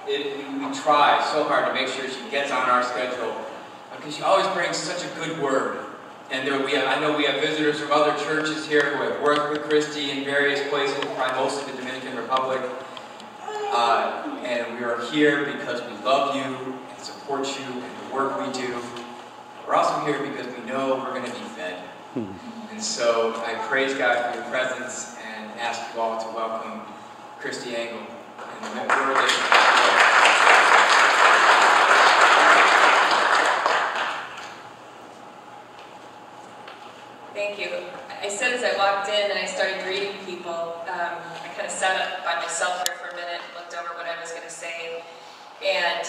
we try so hard to make sure she gets on our schedule, because she always brings such a good word. And I know we have visitors from other churches here who have worked with Kristy in various places, probably most of the Dominican Republic. And we are here because we love you and support you and the work we do. We're also here because we know we're going to be fed. And so I praise God for your presence and ask you all to welcome Kristy Engle. And the word that Thank you. I said as I walked in and I started greeting people, I kind of sat up by myself here for a minute and looked over what I was going to say. And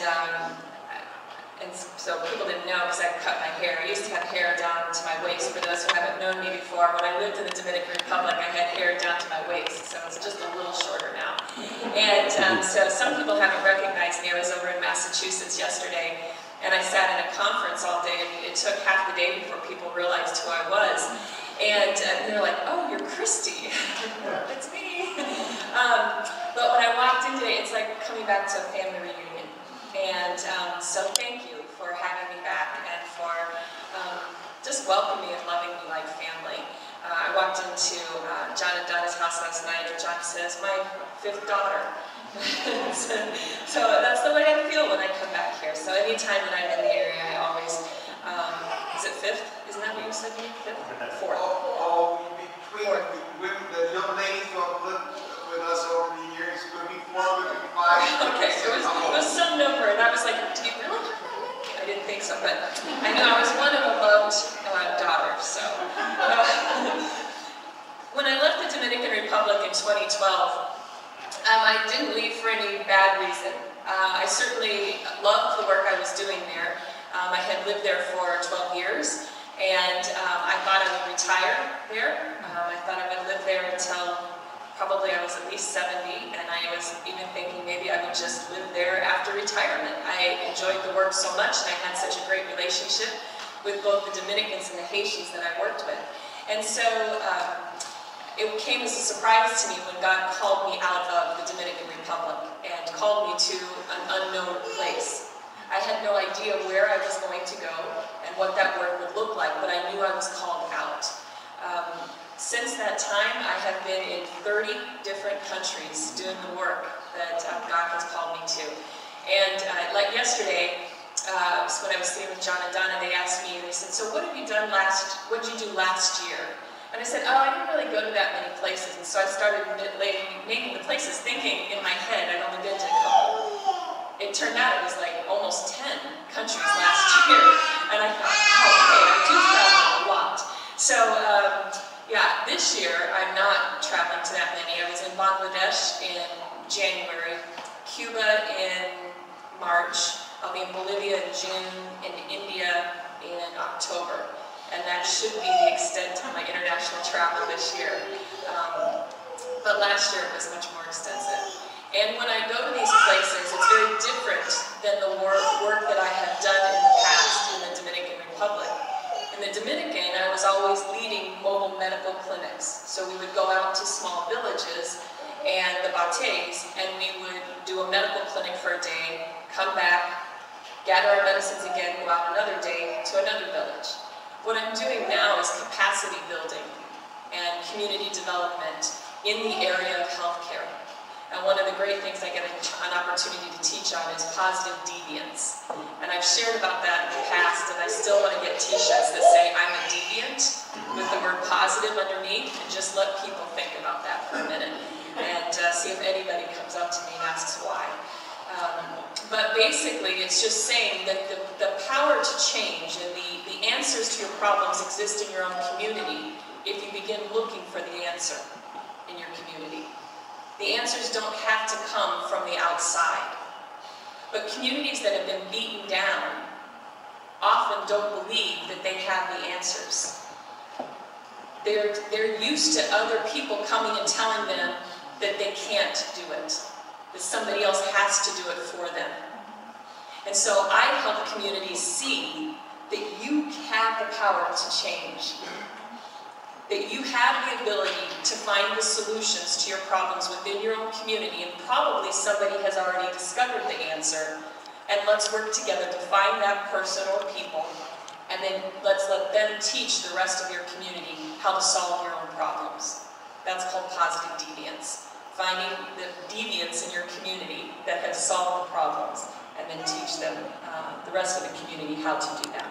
so people didn't know because I cut my hair. I used to have hair down to my waist. For those who haven't known me before, when I lived in the Dominican Republic, I had hair down to my waist. So it's just a little shorter now. And so some people haven't recognized me. I was over in Massachusetts yesterday. And I sat in a conference all day, and it took half the day before people realized who I was. And they're like, "Oh, you're Kristy." It's me. But when I walked in today, it's like coming back to a family reunion. And so thank you for having me back and for just welcoming me and loving me like family. I walked into John and Donna's house last night, and John says, "My 5th daughter." So that's the way I feel when I come back here. So anytime that I'm in the area, I always, is it 5th? Isn't that what you said? 5th? 4th. With the young ladies who have lived with us over the years, could be 4, could be 5. Okay, so it was some number, and I was like, do you really have that many? I didn't think so, but I knew I was one of a loved daughter. So when I left the Dominican Republic in 2012, I didn't leave for any bad reason. I certainly loved the work I was doing there. I had lived there for 12 years, and I thought I would retire there. I thought I would live there until probably I was at least 70, and I was even thinking maybe I would just live there after retirement. I enjoyed the work so much, and I had such a great relationship with both the Dominicans and the Haitians that I worked with. And so it came as a surprise to me when God called me out of the Dominican Republic and called me to an unknown place. I had no idea where I was going to go and what that work would look like, but I knew I was called out. Since that time, I have been in 30 different countries doing the work that God has called me to. And like yesterday, when I was sitting with John and Donna, they asked me, they said, "So what have you done what did you do last year?" And I said, "Oh, I didn't really go to that many places." And so I started naming the places, thinking in my head I'd only been to a couple. It turned out it was like almost 10 countries last year. And I thought, oh, okay, I do travel a lot. So, yeah, this year I'm not traveling to that many. I was in Bangladesh in January, Cuba in March, I'll be in Bolivia in June, in India in October. And that should be the extent of my international travel this year. But last year it was much more extensive. And when I go to these places, it's very different than the work that I have done in the past in the Dominican Republic. In the Dominican, I was always leading mobile medical clinics. So we would go out to small villages and the bates, and we would do a medical clinic for a day, come back, gather our medicines again, go out another day to another village. What I'm doing now is capacity building and community development in the area of healthcare. And one of the great things I get an opportunity to teach on is positive deviance. And I've shared about that in the past, and I still want to get t-shirts that say I'm a deviant with the word positive underneath, and just let people think about that for a minute and see if anybody comes up to me and asks why. But basically, it's just saying that the power to change and the answers to your problems exist in your own community if you begin looking for the answer in your community. The answers don't have to come from the outside. But communities that have been beaten down often don't believe that they have the answers. They're used to other people coming and telling them that they can't do it, that somebody else has to do it for them. And so I help communities see that you have the power to change. that you have the ability to find the solutions to your problems within your own community, and probably somebody has already discovered the answer, and let's work together to find that person or people, and then let's let them teach the rest of your community how to solve your own problems. That's called positive deviance. Finding the deviants in your community that have solved the problems, and then teach them, the rest of the community, how to do that.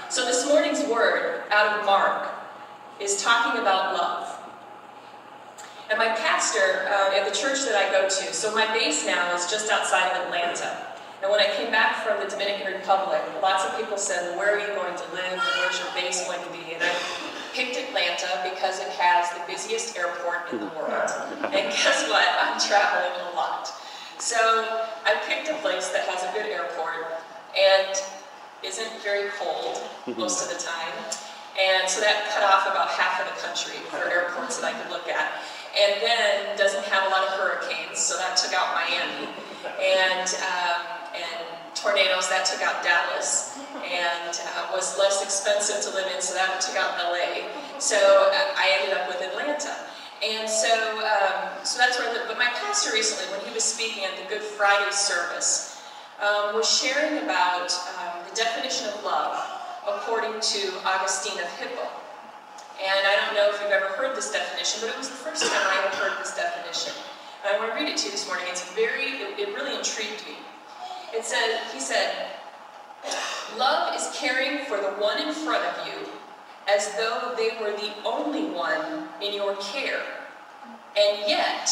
So this morning's word out of Mark is talking about love. And my pastor at the church that I go to, so my base now is just outside of Atlanta. And when I came back from the Dominican Republic, lots of people said, well, where are you going to live, and where's your base going to be? And I picked Atlanta because it has the busiest airport in the world. And guess what? I'm traveling a lot. So I picked a place that has a good airport and isn't very cold most of the time. And so that cut off about half of the country for airports that I could look at. And then doesn't have a lot of hurricanes, so that took out Miami. And tornadoes, that took out Dallas. And was less expensive to live in, so that took out LA. So I ended up with Atlanta. And so that's where I live. But my pastor recently, when he was speaking at the Good Friday service, was sharing about the definition of love according to Augustine of Hippo. And I don't know if you've ever heard this definition, but it was the first time I had heard this definition. And I want to read it to you this morning. It really intrigued me. He said, love is caring for the one in front of you as though they were the only one in your care, and yet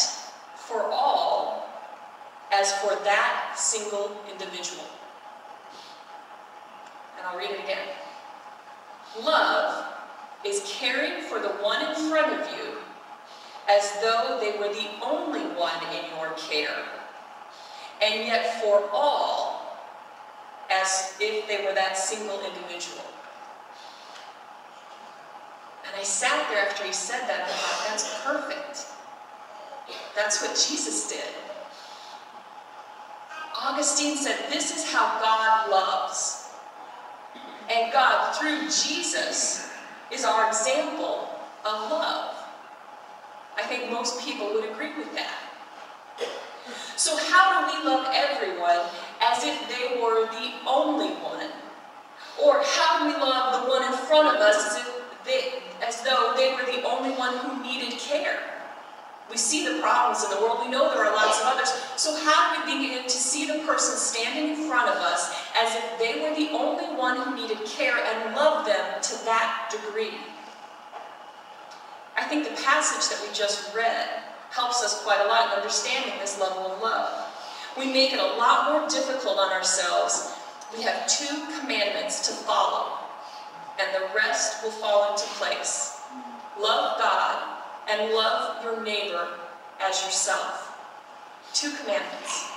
for all as for that single individual. And I'll read it again. Love is caring for the one in front of you as though they were the only one in your care, and yet for all as if they were that single individual. And I sat there after he said that and I thought, that's perfect. That's what Jesus did. Augustine said, this is how God loves. And God, through Jesus, is our example of love. I think most people would agree with that. So how do we love everyone as if they were the only one? Or how do we love the one in front of us as though they were the only one who needed care? We see the problems in the world. We know there are lots of others. So how do we begin to see the person standing in front of us as if they were the only one who needed care and love them to that degree? I think the passage that we just read helps us quite a lot in understanding this level of love. We make it a lot more difficult on ourselves. We have 2 commandments to follow, and the rest will fall into place. Love God and love your neighbor as yourself. 2 commandments.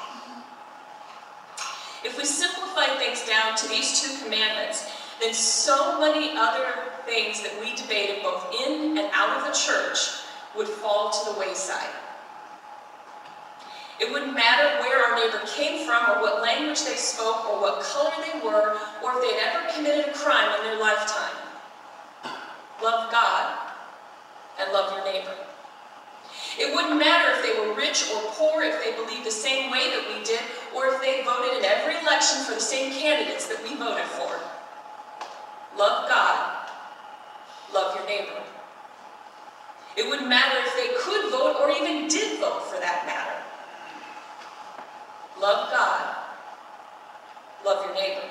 If we simplify things down to these 2 commandments, then so many other things that we debated both in and out of the church would fall to the wayside. It wouldn't matter where our neighbor came from, or what language they spoke, or what color they were, or if they'd ever committed a crime in their lifetime. Love God and love your neighbor. It wouldn't matter if they were rich or poor, if they believed the same way that we did, or if they voted in every election for the same candidates that we voted for. Love God, love your neighbor. It wouldn't matter if they could vote or even did vote for that matter. Love God, love your neighbor.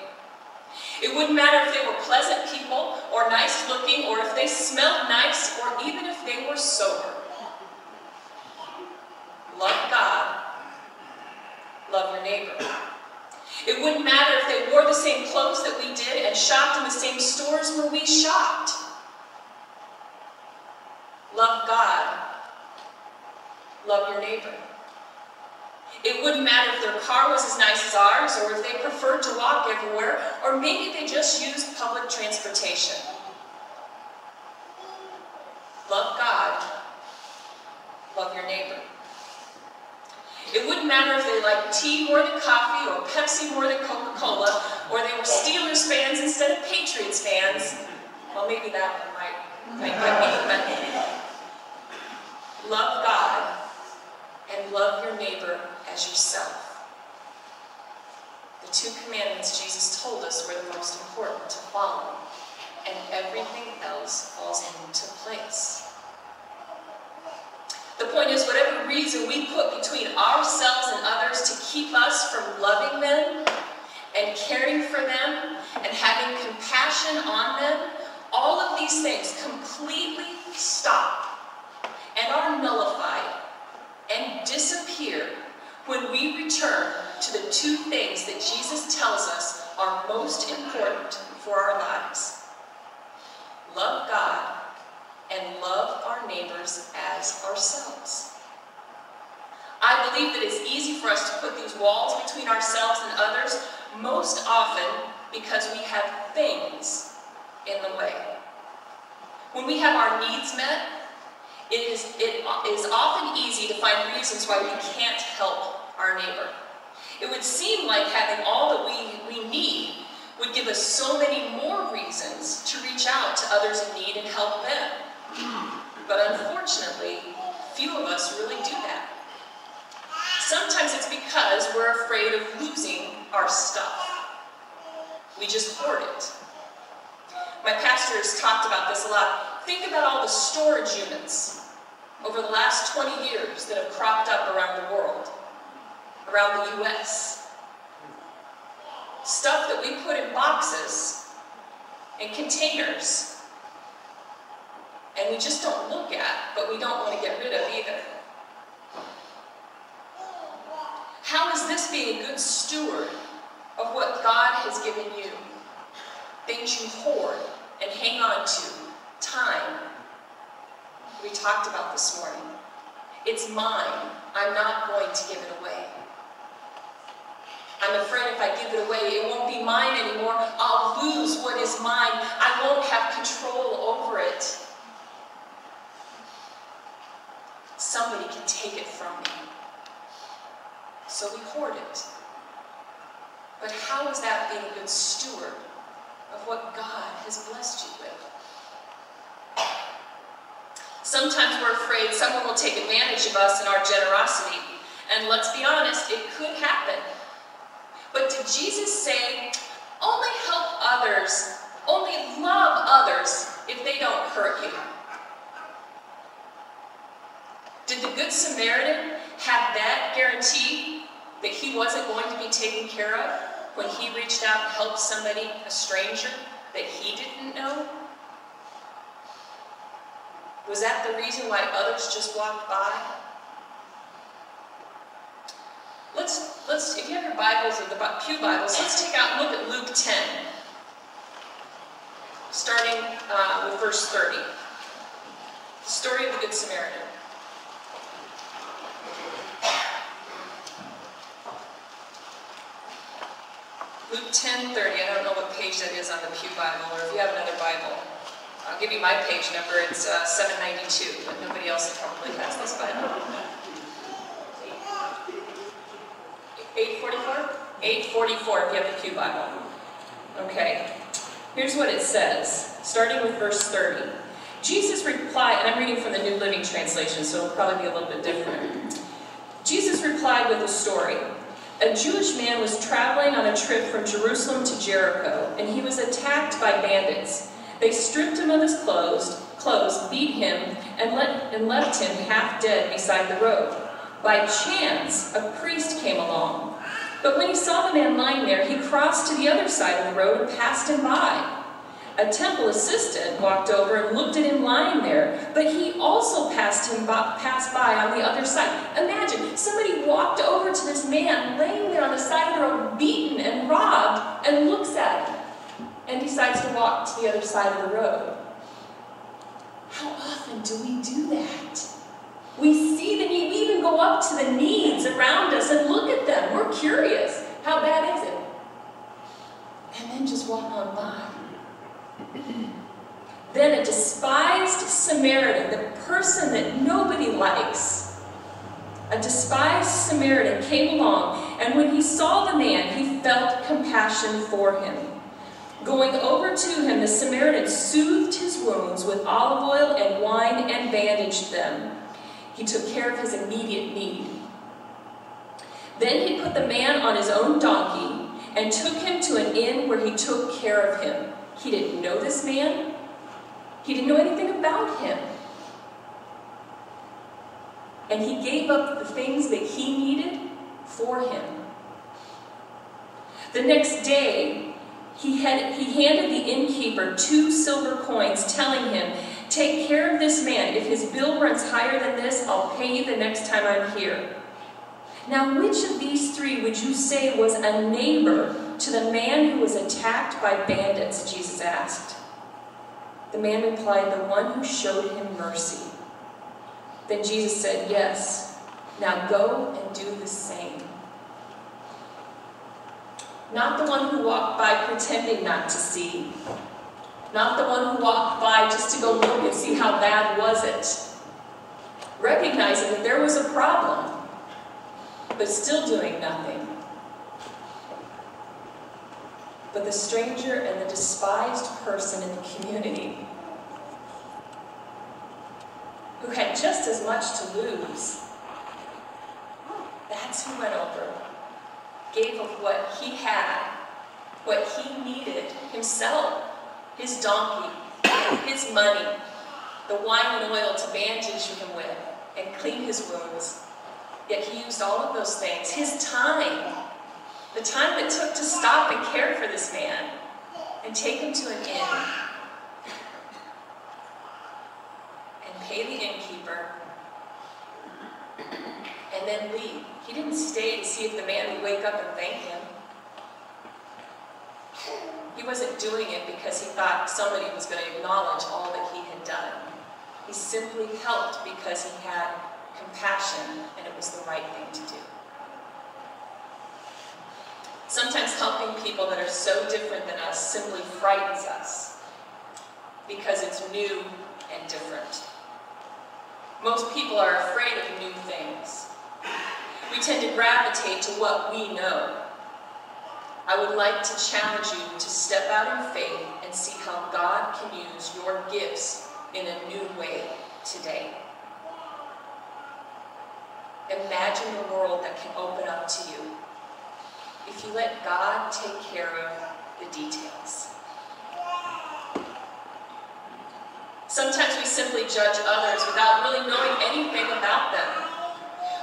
It wouldn't matter if they were pleasant people or nice looking, or if they smelled nice, or even if they were sober. Love God, love your neighbor. It wouldn't matter if they wore the same clothes that we did and shopped in the same stores where we shopped. Love God, love your neighbor. It wouldn't matter if their car was as nice as ours, or if they preferred to walk everywhere, or maybe they just used public transportation. Love God, love your neighbor. It wouldn't matter if they liked tea more than coffee, or Pepsi more than Coca-Cola, or they were Steelers fans instead of Patriots fans. Well, maybe that one might might get me, but love God and love your neighbor as yourself. The 2 commandments Jesus told us were the most important to follow, and everything else falls into place. The point is, whatever reason we put between ourselves and others to keep us from loving them and caring for them and having compassion on them, all of these things completely stop and are nullified and disappear when we return to the 2 things that Jesus tells us are most important for our lives. Love God and love our neighbors as ourselves. I believe that it's easy for us to put these walls between ourselves and others, most often because we have things in the way. When we have our needs met, it is often easy to find reasons why we can't help our neighbor. It would seem like having all that we need would give us so many more reasons to reach out to others in need and help them. But unfortunately, few of us really do that. Sometimes it's because we're afraid of losing our stuff. We just hoard it. My pastor has talked about this a lot. Think about all the storage units over the last 20 years that have cropped up around the world, around the U.S. Stuff that we put in boxes and containers, and we just don't look at, but we don't want to get rid of either. How is this being a good steward of what God has given you? Things you hoard and hang on to. Time. We talked about this morning. It's mine. I'm not going to give it away. I'm afraid if I give it away, it won't be mine anymore. I'll lose what is mine. I won't have control over it. Somebody can take it from me. So we hoard it. But how is that being a good steward of what God has blessed you with? Sometimes we're afraid someone will take advantage of us in our generosity. And let's be honest, it could happen. But did Jesus say, only help others, only love others if they don't hurt you? Did the Good Samaritan have that guarantee that he wasn't going to be taken care of when he reached out and helped somebody, a stranger, that he didn't know? Was that the reason why others just walked by? If you have your Bibles or the Pew Bibles, let's take out and look at Luke 10, starting with verse 30. The story of the Good Samaritan. Luke 10:30. I don't know what page that is on the Pew Bible, or if you have another Bible. I'll give you my page number. It's 792, but nobody else probably has this Bible. 844? 844 if you have the Pew Bible. Okay. Here's what it says, starting with verse 30. Jesus replied, and I'm reading from the New Living Translation, so it'll probably be a little bit different. Jesus replied with a story. A Jewish man was traveling on a trip from Jerusalem to Jericho, and he was attacked by bandits. They stripped him of his clothes, beat him, and left him half dead beside the road. By chance, a priest came along. But when he saw the man lying there, he crossed to the other side of the road and passed him by. A temple assistant walked over and looked at him lying there, but he also passed by on the other side. Imagine, somebody walked over to this man laying there on the side of the road, beaten and robbed, and looks at him and decides to walk to the other side of the road. How often do we do that? We see the need, we even go up to the needs around us and look at them. We're curious. How bad is it? And then just walk on by. Then a despised Samaritan, the person that nobody likes, a despised Samaritan came along, and when he saw the man, he felt compassion for him. Going over to him, the Samaritan soothed his wounds with olive them. He took care of his immediate need. Then he put the man on his own donkey and took him to an inn where he took care of him. He didn't know this man. He didn't know anything about him. And he gave up the things that he needed for him. The next day, he handed the innkeeper 2 silver coins, telling him, "Take care of this man. If his bill runs higher than this, I'll pay you the next time I'm here." Now, which of these 3 would you say was a neighbor to the man who was attacked by bandits? Jesus asked. The man replied, "The one who showed him mercy." Then Jesus said, "Yes, now go and do the same." Not the one who walked by pretending not to see. Not the one who walked by just to go look and see how bad was it. Recognizing that there was a problem, but still doing nothing. But the stranger and the despised person in the community, who had just as much to lose, that's who went over, gave of what he had, what he needed himself, his donkey, his money, the wine and oil to bandage him with and clean his wounds. Yet he used all of those things, his time, the time it took to stop and care for this man and take him to an inn and pay the innkeeper and then leave. He didn't stay to see if the man would wake up and thank him. He wasn't doing it because he thought somebody was going to acknowledge all that he had done. He simply helped because he had compassion and it was the right thing to do. Sometimes helping people that are so different than us simply frightens us because it's new and different. Most people are afraid of new things. We tend to gravitate to what we know. I would like to challenge you to step out in faith and see how God can use your gifts in a new way today. Imagine a world that can open up to you if you let God take care of the details. Sometimes we simply judge others without really knowing anything about them.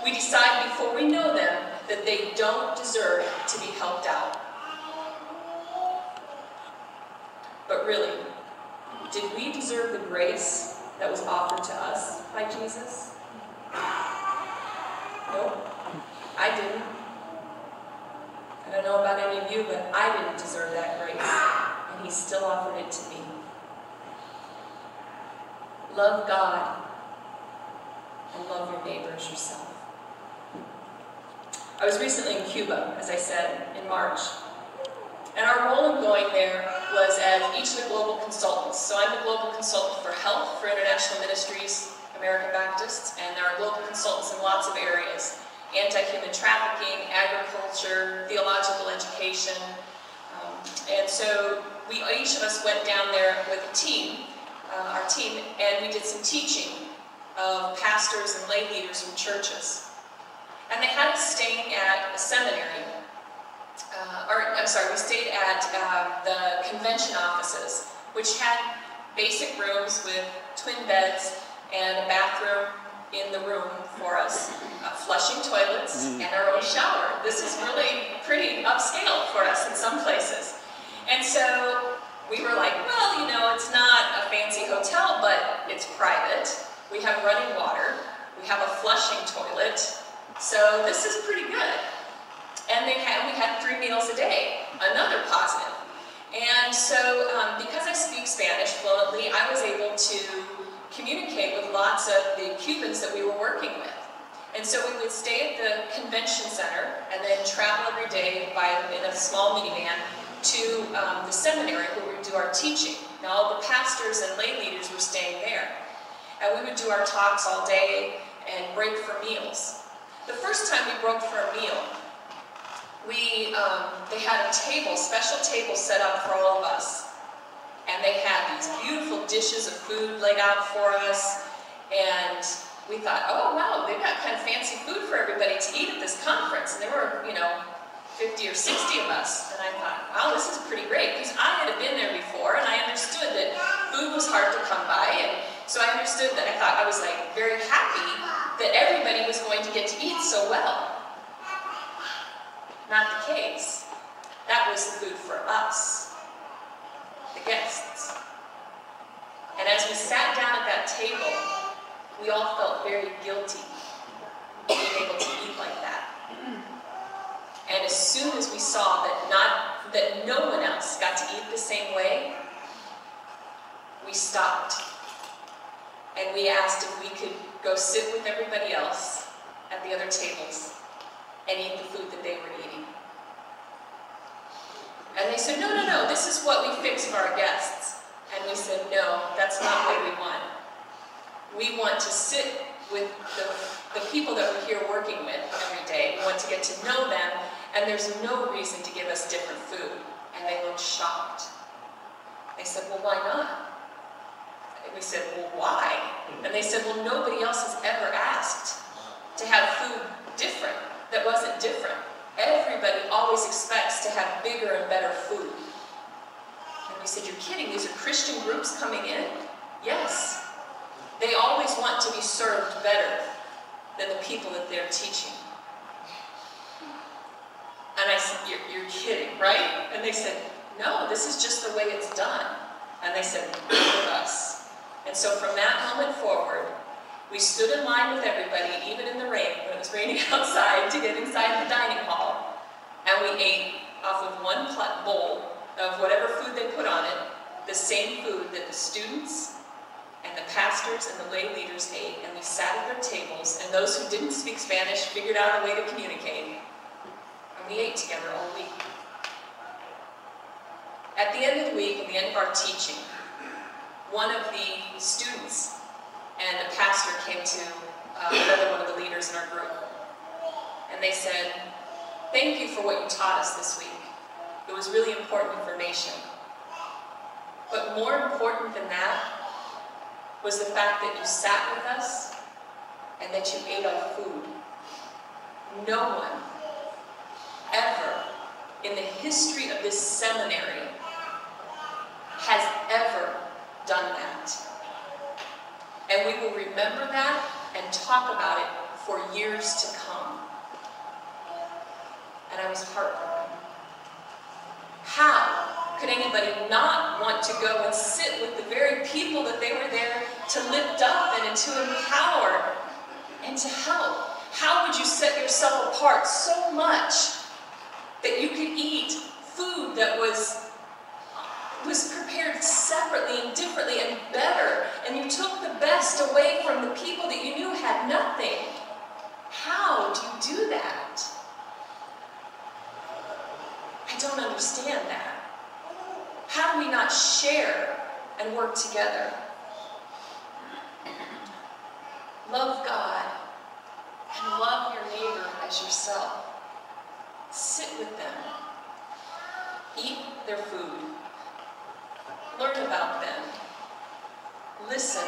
We decide before we know them that they don't deserve to be helped out. But really, did we deserve the grace that was offered to us by Jesus? Nope, I didn't. I don't know about any of you, but I didn't deserve that grace, and he still offered it to me. Love God and love your neighbors yourself. I was recently in Cuba, as I said, in March. And our role in going there was as each of the global consultants. So I'm the global consultant for health for International Ministries, American Baptists, and there are global consultants in lots of areas. Anti-human trafficking, agriculture, theological education. And so each of us went down there with a team, our team, and we did some teaching of pastors and lay leaders from churches. And they had us staying at a seminary. We stayed at the convention offices, which had basic rooms with twin beds and a bathroom in the room for us, flushing toilets, and our own shower. This is really pretty upscale for us in some places. And so we were like, well, you know, it's not a fancy hotel, but it's private. We have running water. We have a flushing toilet. So this is pretty good. And we had 3 meals a day, another positive. And so because I speak Spanish fluently, I was able to communicate with lots of the Cubans that we were working with. And so we would stay at the convention center and then travel every day in a small minivan to the seminary where we would do our teaching. Now all the pastors and lay leaders were staying there. And we would do our talks all day and break for meals. The first time we broke for a meal, they had a table, special table set up for all of us. And they had these beautiful dishes of food laid out for us. And we thought, oh wow, they've got kind of fancy food for everybody to eat at this conference. And there were, 50 or 60 of us. And I thought, wow, this is pretty great. Because I had been there before, and I understood that food was hard to come by. And so I understood that. I was like very happy that everybody was going to get to eat so well. Not the case. That was the food for us, the guests. And as we sat down at that table, we all felt very guilty being able to eat like that. And as soon as we saw that no one else got to eat the same way, we stopped. And we asked if we could go sit with everybody else at the other tables and eat the food that they were eating. And they said, no, this is what we fix for our guests. And we said, no, that's not what we want. We want to sit with the people that we're here working with every day. We want to get to know them, and there's no reason to give us different food. And they looked shocked. They said, well, why not? And we said, well, why? And they said, well, nobody else has ever asked to have food different that wasn't different. Everybody always expects to have bigger and better food. And we said, you're kidding, these are Christian groups coming in? Yes. They always want to be served better than the people that they're teaching. And I said, you're kidding, right? And they said, no, this is just the way it's done. And they said, be with us. And so from that moment forward, we stood in line with everybody, even in the rain, when it was raining outside, to get inside the dining hall. And we ate off of one bowl of whatever food they put on it, the same food that the students and the pastors and the lay leaders ate. And we sat at their tables, and those who didn't speak Spanish figured out a way to communicate. And we ate together all week. At the end of the week, at the end of our teaching, one of the students and a pastor came to another one of the leaders in our group. And they said, thank you for what you taught us this week. It was really important information. But more important than that was the fact that you sat with us and that you ate our food. No one ever in the history of this seminary has ever done that. And we will remember that and talk about it for years to come. And I was heartbroken. How could anybody not want to go and sit with the very people that they were there to lift up and to empower and to help? How would you set yourself apart so much that you could eat food that was prepared separately and differently and better, and you took the best away from the people that you knew had nothing? How do you do that? I don't understand that. How do we not share and work together? Love God and love your neighbor as yourself. Sit with them. Eat their food. Learn about them. Listen.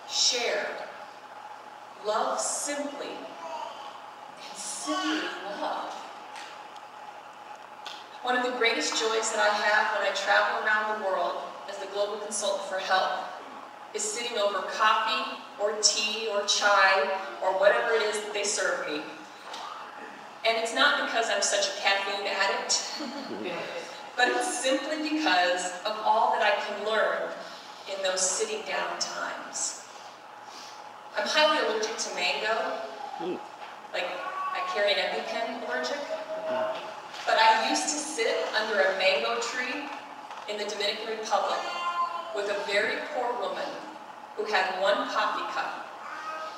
Share. Love simply. And simply love. One of the greatest joys that I have when I travel around the world as the Global Consultant for Health is sitting over coffee or tea or chai or whatever it is that they serve me. And it's not because I'm such a caffeine addict, but it's simply because of all that I can learn in those sitting down times. I'm highly allergic to mango. Like, I carry an EpiPen allergic. But I used to sit under a mango tree in the Dominican Republic with a very poor woman who had one coffee cup.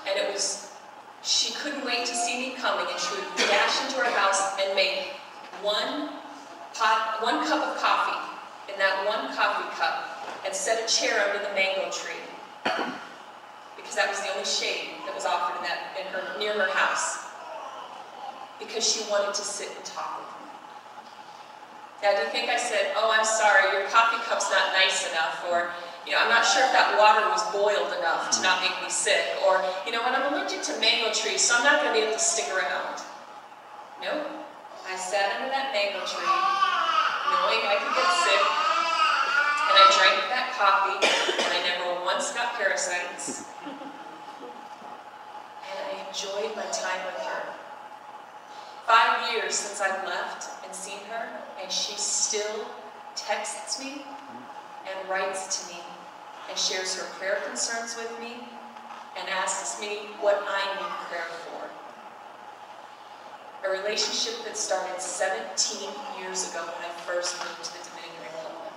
And it was, she couldn't wait to see me coming, and she would dash into her house and make one cup of coffee in that one coffee cup and set a chair under the mango tree. Because that was the only shade that was offered near her house. Because she wanted to sit and talk with me. Now, do you think I said, oh, I'm sorry, your coffee cup's not nice enough, or I'm not sure if that water was boiled enough to not make me sick, or, when I'm allergic to mango trees, so I'm not going to be able to stick around. Nope. I sat under that mango tree, knowing I could get sick, and I drank that coffee, and I never once got parasites. And I enjoyed my time with her. 5 years since I've left and seen her, and she still texts me and writes to me and shares her prayer concerns with me and asks me what I need prayer for. A relationship that started 17 years ago when I first moved to the Dominican Republic.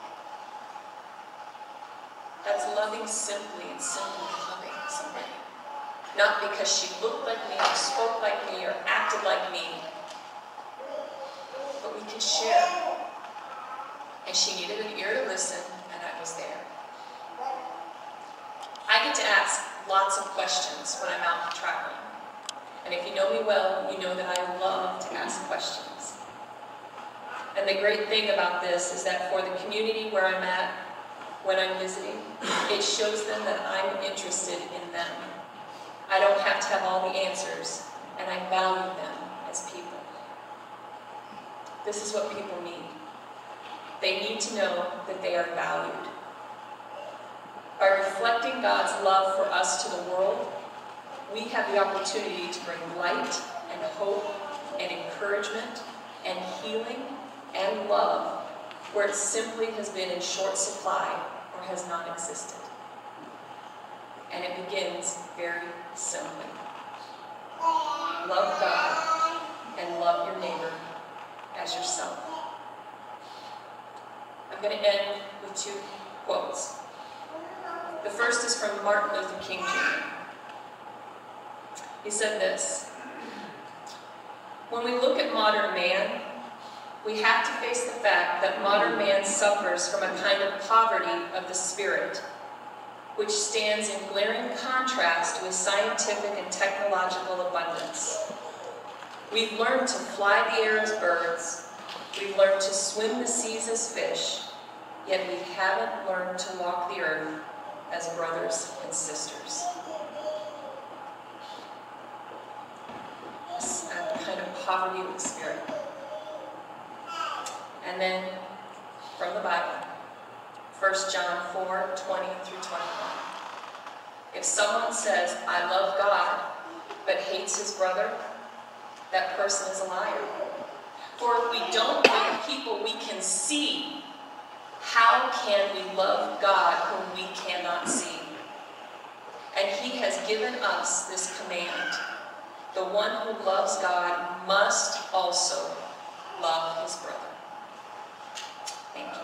That's loving simply and simply loving somebody. Not because she looked like me or spoke like me or acted like me, but we could share. And she needed an ear to listen, and I was there. I get to ask lots of questions when I'm out traveling. And if you know me well, you know that I love to ask questions. And the great thing about this is that for the community where I'm at, when I'm visiting, it shows them that I'm interested in them. I don't have to have all the answers, and I value them as people. This is what people need. They need to know that they are valued. By reflecting God's love for us to the world, we have the opportunity to bring light and hope and encouragement and healing and love where it simply has been in short supply or has not existed. And it begins very simply. Love God and love your neighbor as yourself. I'm going to end with 2 quotes. The first is from Martin Luther King Jr. He said this: "When we look at modern man, we have to face the fact that modern man suffers from a kind of poverty of the spirit, which stands in glaring contrast with scientific and technological abundance. We've learned to fly the air as birds, we've learned to swim the seas as fish, yet we haven't learned to walk the earth as brothers and sisters." A kind of poverty of the spirit. And then, from the Bible, 1 John 4:20 through 21. If someone says, "I love God," but hates his brother, that person is a liar. For if we don't love people we can see, how can we love God whom we cannot see? And he has given us this command: the one who loves God must also love his brother. Thank you.